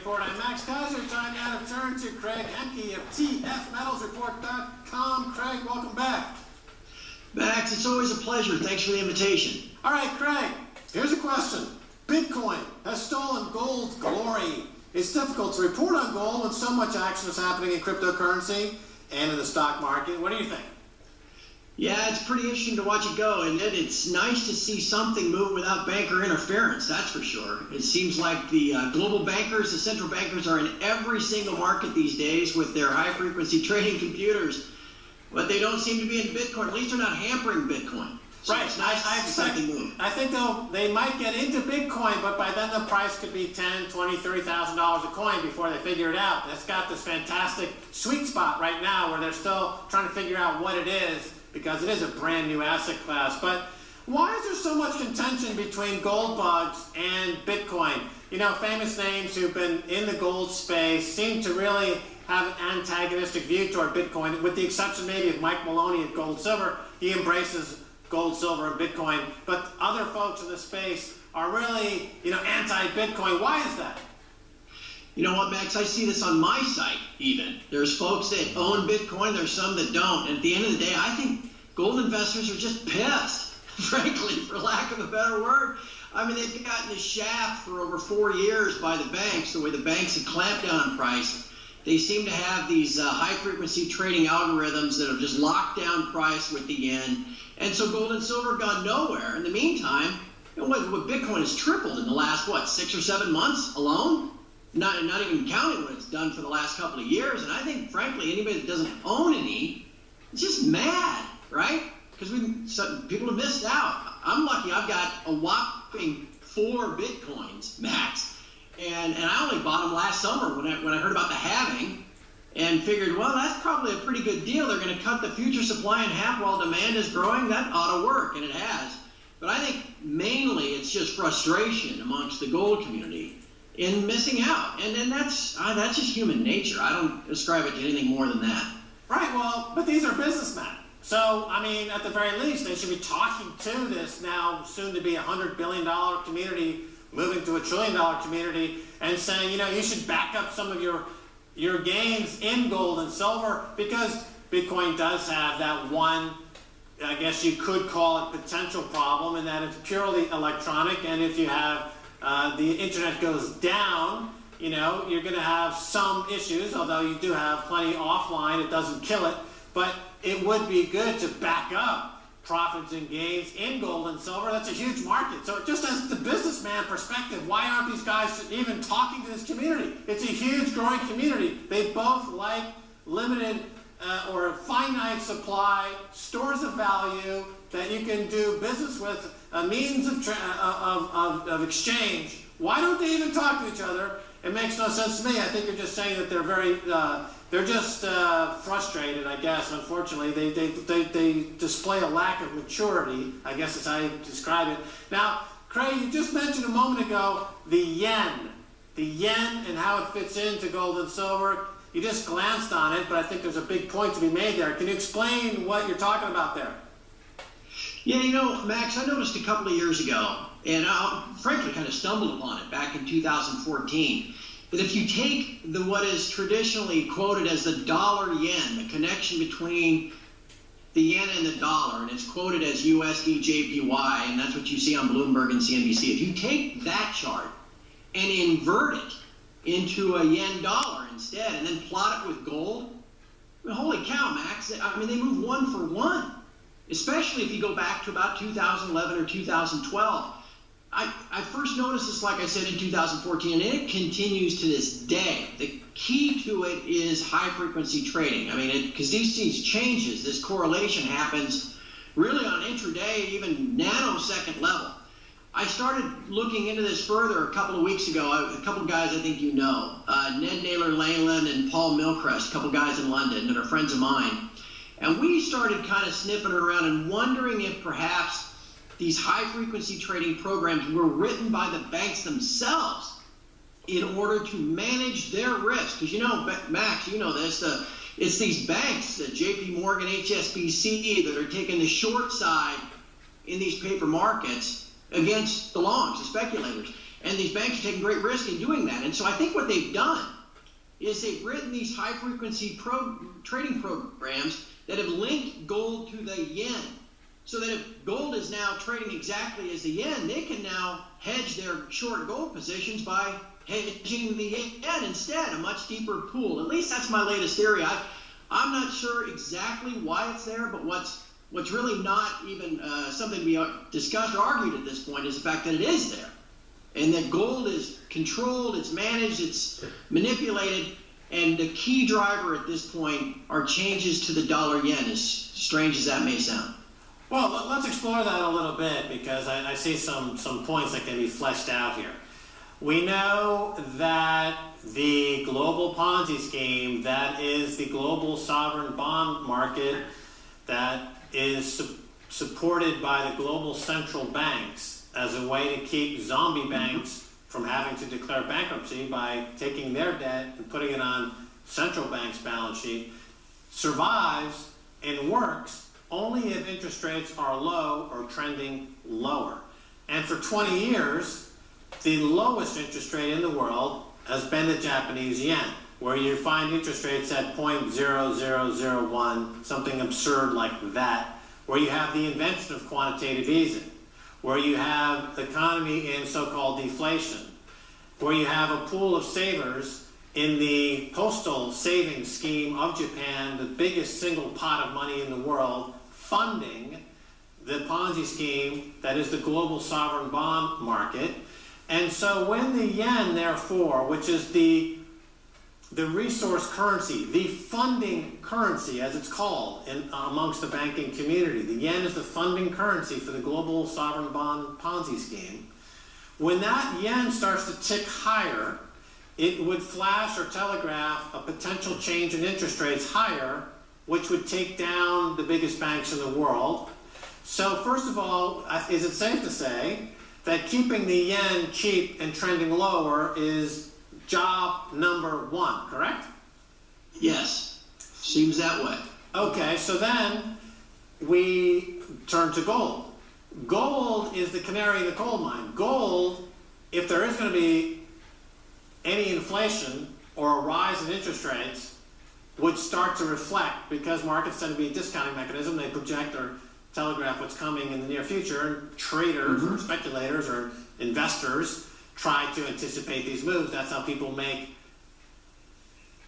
Report. I'm Max Kaiser. Time now to turn to Craig Hemke of TFMetalsReport.com. Craig, welcome back. Max, it's always a pleasure. Thanks for the invitation. All right, Craig, here's a question. Bitcoin has stolen gold's glory. It's difficult to report on gold when so much action is happening in cryptocurrency and in the stock market. What do you think? Yeah, it's pretty interesting to watch it go, and it's nice to see something move without banker interference, that's for sure. It seems like the global bankers, the central bankers, are in every single market these days with their high-frequency trading computers, but they don't seem to be in Bitcoin. At least they're not hampering Bitcoin. So right. It's nice to see something move. I think they might get into Bitcoin, but by then the price could be $10,000, $20,000, $30,000 a coin before they figure it out. It's got this fantastic sweet spot right now where they're still trying to figure out what it is, because it is a brand new asset class. But why is there so much contention between gold bugs and Bitcoin? You know, famous names who've been in the gold space seem to really have an antagonistic view toward Bitcoin, with the exception maybe of Mike Maloney at Gold Silver. He embraces gold, silver, and Bitcoin, but other folks in the space are really, anti-Bitcoin. Why is that? You know what, Max? I see this on my site even. There's folks that own Bitcoin, there's some that don't. And at the end of the day, I think gold investors are just pissed, frankly, for lack of a better word. I mean, they've gotten the shaft for over 4 years by the banks, the way the banks have clamped down on price. They seem to have these high-frequency trading algorithms that have just locked down price with the yen. And so gold and silver have gone nowhere. In the meantime, what Bitcoin has tripled in the last, 6 or 7 months alone? Not even counting what it's done for the last couple of years. And I think, frankly, anybody that doesn't own any is just mad, right? Because people have missed out. I'm lucky I've got a whopping 4 Bitcoins, Max. And I only bought them last summer when I heard about the halving and figured, well, that's probably a pretty good deal. They're going to cut the future supply in half while demand is growing. That ought to work, and it has. But I think mainly it's just frustration amongst the gold community in missing out. And then that's just human nature. I don't ascribe it to anything more than that. Right, well, but these are businessmen. So, I mean, at the very least, they should be talking to this now soon to be $100 billion community moving to $1 trillion community and saying, you should back up some of your gains in gold and silver, because Bitcoin does have that one, I guess you could call it, potential problem, in that it's purely electronic, and if you have the internet goes down, you're going to have some issues, although you do have plenty offline. It doesn't kill it, but it would be good to back up profits and gains in gold and silver. That's a huge market. So just as the businessman perspective, why aren't these guys even talking to this community? It's a huge growing community. They both like limited or finite supply, stores of value that you can do business with, a means of exchange. Why don't they even talk to each other? It makes no sense to me. I think you're just saying that they're they're just frustrated, I guess. Unfortunately, they display a lack of maturity, I guess as I describe it. Now, Craig, you just mentioned a moment ago the yen and how it fits into gold and silver. You just glanced on it, but I think there's a big point to be made there. Can you explain what you're talking about there? Yeah, Max, I noticed a couple of years ago, and I frankly kind of stumbled upon it back in 2014, that if you take what is traditionally quoted as the dollar-yen, the connection between the yen and the dollar, and it's quoted as USD JPY, and that's what you see on Bloomberg and CNBC. If you take that chart and invert it into a yen dollar instead, and then plot it with gold, holy cow, Max, I mean, they move 1 for 1, especially if you go back to about 2011 or 2012. I first noticed this, like I said, in 2014, and it continues to this day. The key to it is high-frequency trading. I mean, because these changes, this correlation happens really on intraday, even nanosecond level. I started looking into this further a couple of weeks ago. A couple of guys I think you know, Ned Naylor-Leyland and Paul Milcrest, a couple guys in London that are friends of mine. And we started kind of sniffing around and wondering if perhaps these high-frequency trading programs were written by the banks themselves in order to manage their risk. Because Max, you know this, it's these banks, JP Morgan, HSBC, that are taking the short side in these paper markets against the longs, the speculators. And these banks are taking great risk in doing that. And so I think what they've done is they've written these high-frequency trading programs that have linked gold to the yen. So that if gold is now trading exactly as the yen, they can now hedge their short gold positions by hedging the yen instead, a much deeper pool. At least that's my latest theory. I'm not sure exactly why it's there, but what's really not even something we discussed or argued at this point is the fact that it is there. And that gold is controlled, it's managed, it's manipulated, and the key driver at this point are changes to the dollar yen, as strange as that may sound. Well, let's explore that a little bit, because I see some points that can be fleshed out here. We know that the global Ponzi scheme, that is the global sovereign bond market that is supported by the global central banks as a way to keep zombie banks from having to declare bankruptcy by taking their debt and putting it on central bank's balance sheet, survives and works only if interest rates are low or trending lower. And for 20 years, the lowest interest rate in the world has been the Japanese yen, where you find interest rates at 0.0001, something absurd like that, where you have the invention of quantitative easing, where you have the economy in so-called deflation, where you have a pool of savers in the postal savings scheme of Japan, the biggest single pot of money in the world, funding the Ponzi scheme that is the global sovereign bond market. And so when the yen, therefore, which is the resource currency, the funding currency, as it's called amongst the banking community, the yen is the funding currency for the global sovereign bond Ponzi scheme. When that yen starts to tick higher, it would flash or telegraph a potential change in interest rates higher, which would take down the biggest banks in the world. So first of all, is it safe to say that keeping the yen cheap and trending lower is job number one, correct? Yes, seems that way. Okay, so then we turn to gold. Gold is the canary in the coal mine. Gold, if there is going to be any inflation or a rise in interest rates, would start to reflect, because markets tend to be a discounting mechanism. They project or telegraph what's coming in the near future, and traders or speculators or investors try to anticipate these moves. That's how people make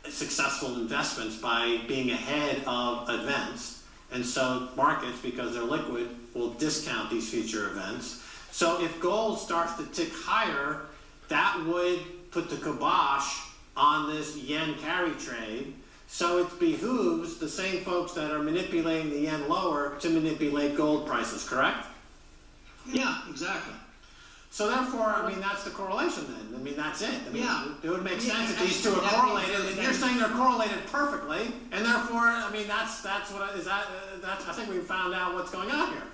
successful investments, by being ahead of events. And so markets, because they're liquid, will discount these future events. So if gold starts to tick higher, that would put the kibosh on this yen carry trade. So it behooves the same folks that are manipulating the yen lower to manipulate gold prices, correct? Yeah, exactly. So therefore, I mean, that's the correlation then. I mean, that's it. I mean, Yeah. it would make sense if Yeah, these two are that correlated. makes- And you're saying they're correlated perfectly, and therefore, I mean, that's I think we found out what's going on here.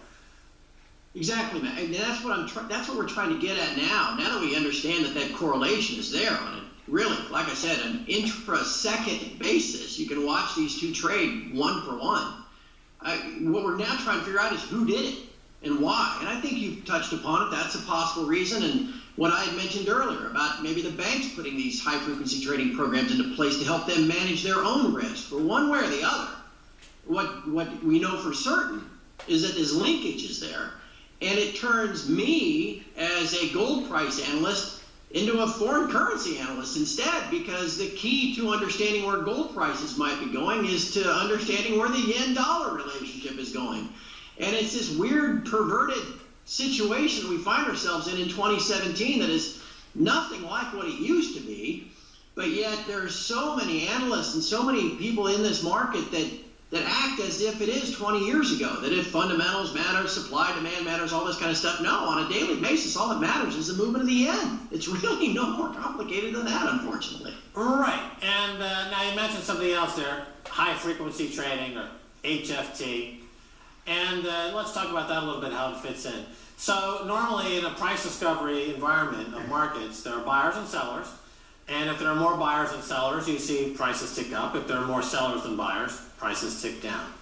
Exactly, man. And that's what we're trying to get at now. Now that we understand that correlation is there on it, really, like I said, an intra-second basis, you can watch these two trade one for one. What we're now trying to figure out is who did it and why. And I think you've touched upon it. That's a possible reason. And what I had mentioned earlier about maybe the banks putting these high-frequency trading programs into place to help them manage their own risk, for one way or the other. What we know for certain is that this linkage is there. And it turns me, as a gold price analyst, into a foreign currency analyst instead, because the key to understanding where gold prices might be going is to understanding where the yen-dollar relationship is going. And it's this weird, perverted situation we find ourselves in 2017 that is nothing like what it used to be, but yet there are so many analysts and so many people in this market that act as if it is 20 years ago, that if fundamentals matter, supply, demand matters, all this kind of stuff. No, on a daily basis, all that matters is the movement of the yen. It's really no more complicated than that, unfortunately. Right. And now you mentioned something else there, high-frequency trading, or HFT. And let's talk about that a little bit, how it fits in. So normally in a price discovery environment of markets, there are buyers and sellers. And if there are more buyers than sellers, you see prices tick up. If there are more sellers than buyers, prices tick down.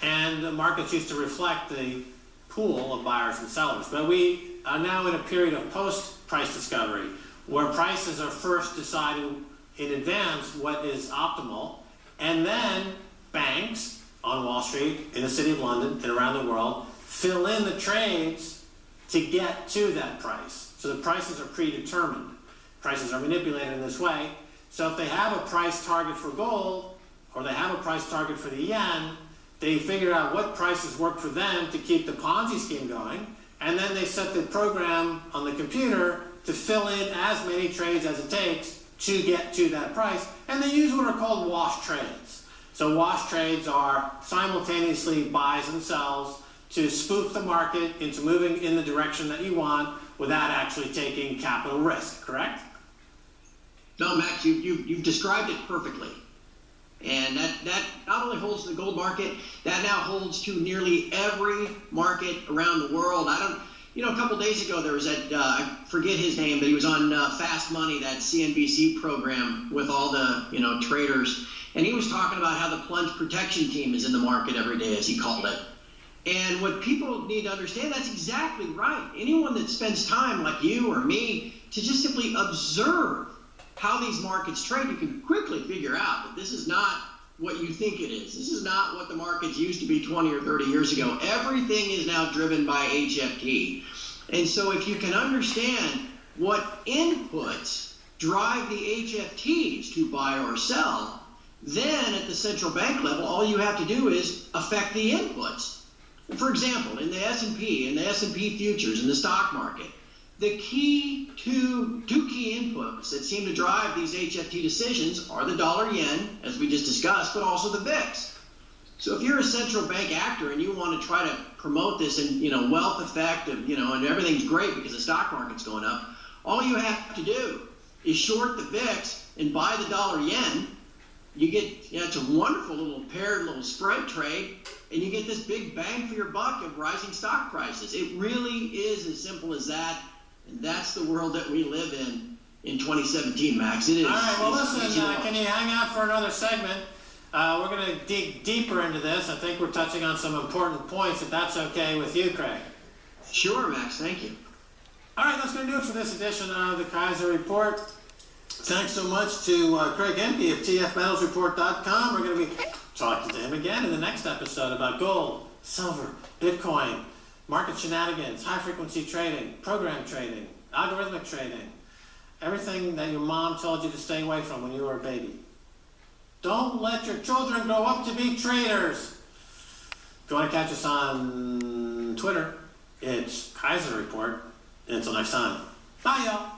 And the markets used to reflect the pool of buyers and sellers. But we are now in a period of post price discovery, where prices are first decided in advance what is optimal, and then banks on Wall Street, in the City of London, and around the world, fill in the trades to get to that price. So the prices are predetermined. Prices are manipulated in this way. So if they have a price target for gold, or they have a price target for the yen, they figure out what prices work for them to keep the Ponzi scheme going, and then they set the program on the computer to fill in as many trades as it takes to get to that price, and they use what are called wash trades. So wash trades are simultaneously buys and sells to spoof the market into moving in the direction that you want without actually taking capital risk, correct? No, Max, you've described it perfectly. And that not only holds to the gold market, that now holds to nearly every market around the world. A couple days ago there was that, I forget his name, but he was on Fast Money, that CNBC program with all the, traders. And he was talking about how the plunge protection team is in the market every day, as he called it. And what people need to understand, that's exactly right. Anyone that spends time like you or me to just simply observe how these markets trade, you can quickly figure out that this is not what you think it is. This is not what the markets used to be 20 or 30 years ago. Everything is now driven by HFT. And so if you can understand what inputs drive the HFTs to buy or sell, then at the central bank level, all you have to do is affect the inputs. For example, in the S&P, futures, in the stock market, the two key inputs that seem to drive these HFT decisions are the dollar yen, as we just discussed, but also the VIX. So if you're a central bank actor and you want to try to promote this and wealth effect of and everything's great because the stock market's going up, all you have to do is short the VIX and buy the dollar yen. You get it's a wonderful little paired little spread trade, and you get this big bang for your buck of rising stock prices. It really is as simple as that. And that's the world that we live in 2017, Max. It is. All right, well, listen, can you hang out for another segment? We're going to dig deeper into this. I think we're touching on some important points, if that's okay with you, Craig. Sure, Max. Thank you. All right, that's going to do it for this edition of the Kaiser Report. Thanks so much to Craig Empey of tfmetallsreport.com. We're going to be talking to him again in the next episode about gold, silver, Bitcoin, market shenanigans, high-frequency trading, program trading, algorithmic trading, everything that your mom told you to stay away from when you were a baby. Don't let your children grow up to be traders. If you want to catch us on Twitter, it's Kaiser Report. Until next time. Bye, y'all.